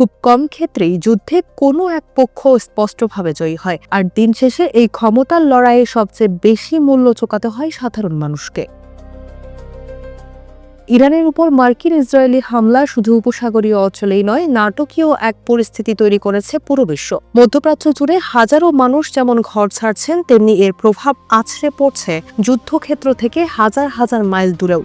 খুব কম ক্ষেত্রেই যুদ্ধে কোনো এক পক্ষ স্পষ্টভাবে জয়ী হয়, আর দিন শেষে এই ক্ষমতার লড়াইয়ে সবচেয়ে বেশি মূল্য চোকাতে হয় সাধারণ মানুষকে। ইরানের উপর মার্কিন ইসরায়েলি হামলা শুধু উপসাগরীয় অঞ্চলেই নয়, নাটকীয় এক পরিস্থিতি তৈরি করেছে পুরো বিশ্ব। মধ্যপ্রাচ্য জুড়ে হাজারো মানুষ যেমন ঘর ছাড়ছেন, তেমনি এর প্রভাব আছড়ে পড়ছে যুদ্ধক্ষেত্র থেকে হাজার হাজার মাইল দূরেও।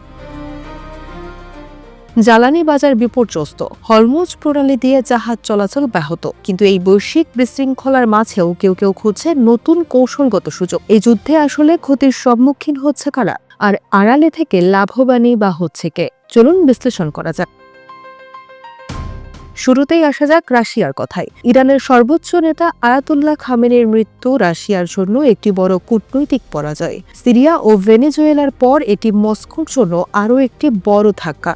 জ্বালানি বাজার বিপর্যস্ত, হরমুজ প্রণালী দিয়ে জাহাজ চলাচল ব্যাহত, কিন্তু এই বৈশ্বিক বিশৃঙ্খলার মাঝেও কেউ কেউ খুঁজছে নতুন কৌশলগত সুযোগ। এই যুদ্ধে আসলে ক্ষতির সম্মুখীন হচ্ছে কারা, আর আড়ালে থেকে লাভবানই বা হচ্ছে কে? চলুন বিশ্লেষণ করা যাক। শুরুতেই আসা যাক রাশিয়ার কথায়। ইরানের সর্বোচ্চ নেতা আয়াতুল্লাহ খামেনির মৃত্যু রাশিয়ার জন্য একটি বড় কূটনৈতিক পরাজয়। সিরিয়া ও ভেনেজুয়েলার পর এটি মস্কোর জন্য আরও একটি বড় ধাক্কা।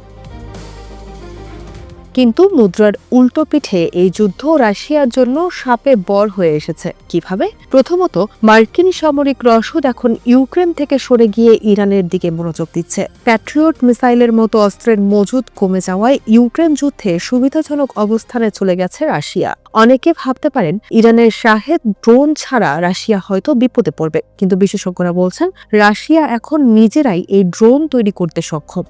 কিন্তু মুদ্রার উল্টো পিঠে এই যুদ্ধ রাশিয়ার জন্য শাপে বর হয়ে এসেছে। কিভাবে? প্রথমত, মার্কিন সামরিক রসদ এখন ইউক্রেন থেকে সরে গিয়ে ইরানের দিকে মনোযোগ দিচ্ছে। প্যাট্রিয়ট মিসাইলের মতো অস্ত্রের মজুদ কমে যাওয়ায় ইউক্রেন যুদ্ধে সুবিধাজনক অবস্থানে চলে গেছে রাশিয়া। অনেকে ভাবতে পারেন ইরানের শাহেদ ড্রোন ছাড়া রাশিয়া হয়তো বিপদে পড়বে, কিন্তু বিশেষজ্ঞরা বলছেন রাশিয়া এখন নিজেরাই এই ড্রোন তৈরি করতে সক্ষম।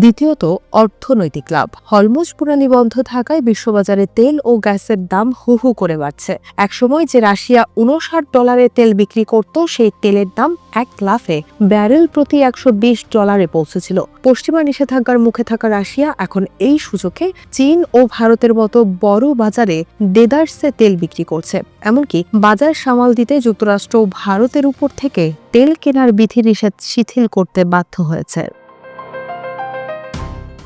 দ্বিতীয়ত, অর্থনৈতিক লাভ। হরমুজ প্রণালী বন্ধ থাকায় বিশ্ববাজারে তেল ও গ্যাসের দাম হু হু করে বাড়ছে। একসময় যে রাশিয়া $59 তেল বিক্রি করত, সেই তেলের দাম এক লাফে ব্যারেল প্রতি $120 পৌঁছেছিল। পশ্চিমা নিষেধাজ্ঞার মুখে থাকা রাশিয়া এখন এই সুযোগে চীন ও ভারতের মতো বড় বাজারে দেদারসে তেল বিক্রি করছে। এমনকি বাজার সামাল দিতে যুক্তরাষ্ট্র ও ভারতের উপর থেকে তেল কেনার বিধিনিষেধ শিথিল করতে বাধ্য হয়েছে।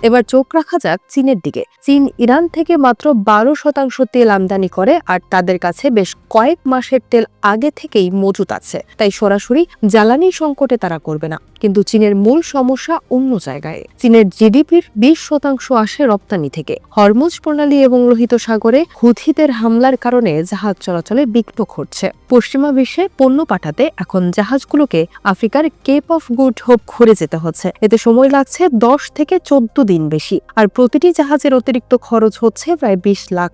এবার চোখ রাখা যাক চীনের দিকে। চীন ইরান থেকে মাত্র 12% তেল আমদানি করে, আর তাদের কাছে বেশ কয়েক মাসের তেল আগে থেকেই মজুত আছে। তাই সরাসরি জ্বালানি সংকটে তারা করবে না। কিন্তু চীনের মূল সমস্যা অন্য জায়গায়। চীনের জিডিপির 20% আসে রপ্তানি থেকে। হরমুজ প্রণালী এবং লোহিত সাগরে হুথিদের হামলার কারণে জাহাজ চলাচলে বিঘ্ন ঘটছে। পশ্চিমা বিশ্বে পণ্য পাঠাতে এখন জাহাজগুলোকে আফ্রিকার কেপ অফ গুড হোপ ঘুরে যেতে হচ্ছে। এতে সময় লাগছে 10 থেকে 14 দিন বেশি, আর প্রতিটি জাহাজের অতিরিক্ত খরচ হচ্ছে প্রায় $20 লাখ।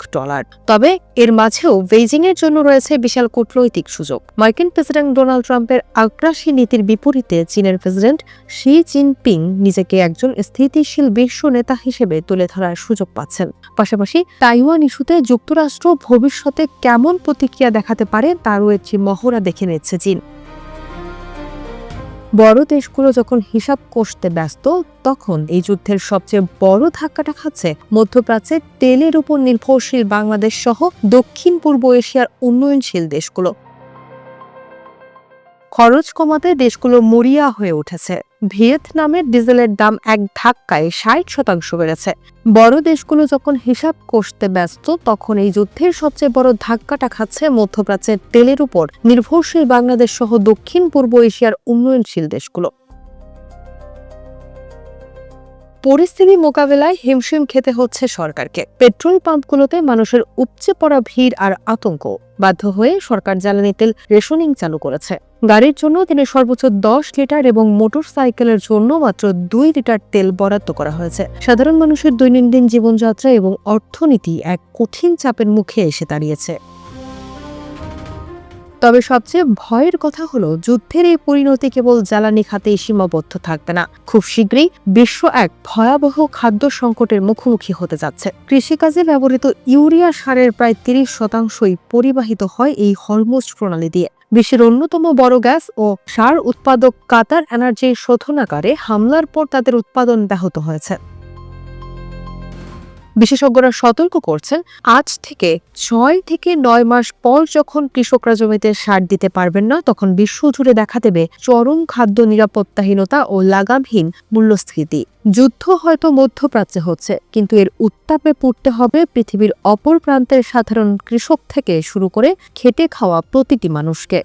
তবে এর মাঝেও বেইজিং এর জন্য রয়েছে বিশাল কূটনৈতিক সুযোগ। মার্কিন প্রেসিডেন্ট ডোনাল্ড ট্রাম্পের আগ্রাসী নীতির বিপরীতে চীনের প্রেসিডেন্ট শি জিনপিং নিজেকে একজন স্থিতিশীল বিশ্ব নেতা হিসেবে তুলে ধরার সুযোগ পাচ্ছেন। পাশাপাশি তাইওয়ান ইস্যুতে যুক্তরাষ্ট্র ভবিষ্যতে কেমন প্রতিক্রিয়া দেখাতে পারে তারও একটি মহড়া দেখে নিচ্ছে চীন। বড় দেশগুলো যখন হিসাব কষতে ব্যস্ত, তখন এই যুদ্ধের সবচেয়ে বড় ধাক্কাটা খাচ্ছে মধ্যপ্রাচ্যে তেলের উপর নির্ভরশীল বাংলাদেশ সহ দক্ষিণ পূর্ব এশিয়ার উন্নয়নশীল দেশগুলো। খরচ কমাতে দেশগুলো মরিয়া হয়ে উঠেছে। ভিয়েতনামের ডিজেলের দাম এক ধাক্কায় 60% বেড়েছে। বড় দেশগুলো যখন হিসাব কষতে ব্যস্ত, তখন এই যুদ্ধের সবচেয়ে বড় ধাক্কাটা খাচ্ছে মধ্যপ্রাচ্যের তেলের উপর নির্ভরশীল বাংলাদেশ সহ দক্ষিণ পূর্ব এশিয়ার উন্নয়নশীল দেশগুলো। পরিস্থিতি মোকাবেলায় হিমশিম খেতে হচ্ছে সরকারকে। পেট্রোল পাম্পগুলোতে মানুষের উপচে পড়া ভিড় আর আতঙ্ক বাধ্য হয়ে সরকার জ্বালানি তেল রেশনিং চালু করেছে। গাড়ির জন্য দিনে সর্বোচ্চ 10 লিটার এবং মোটর সাইকেলের জন্য মাত্র 2 লিটার তেল বরাদ্দ করা হয়েছে। সাধারণ মানুষের দৈনন্দিন জীবনযাত্রা এবং অর্থনীতি এক কঠিন চাপের মুখে এসে দাঁড়িয়েছে। তবে সবচেয়ে ভয়ের কথা হলো যুদ্ধের এই পরিণতি কেবল জ্বালানি খাতেই সীমাবদ্ধ থাকবে না। খুব শীঘ্রই বিশ্ব এক ভয়াবহ খাদ্য সংকটের মুখোমুখি হতে যাচ্ছে। কৃষিকাজে ব্যবহৃত ইউরিয়া সারের প্রায় 30%ই পরিবাহিত হয় এই হরমুজ প্রণালী দিয়ে। বিশ্বের অন্যতম বড় গ্যাস ও সার উৎপাদক কাতার এনার্জি শোধনাগারে হামলার পর তাদের উৎপাদন ব্যাহত হয়েছে। বিশেষজ্ঞরা সতর্ক করছেন, আজ থেকে 6 থেকে 9 মাস পর যখন কৃষকরা জমিতে সার দিতে পারবেন না, তখন বিশ্বজুড়ে দেখা দেবে চরম খাদ্য নিরাপত্তাহীনতা ও লাগামহীন মূল্যস্ফীতি। যুদ্ধ হয়তো মধ্যপ্রাচ্যে হচ্ছে, কিন্তু এর উত্তাপে পড়তে হবে পৃথিবীর অপর প্রান্তের সাধারণ কৃষক থেকে শুরু করে খেটে খাওয়া প্রতিটি মানুষকে।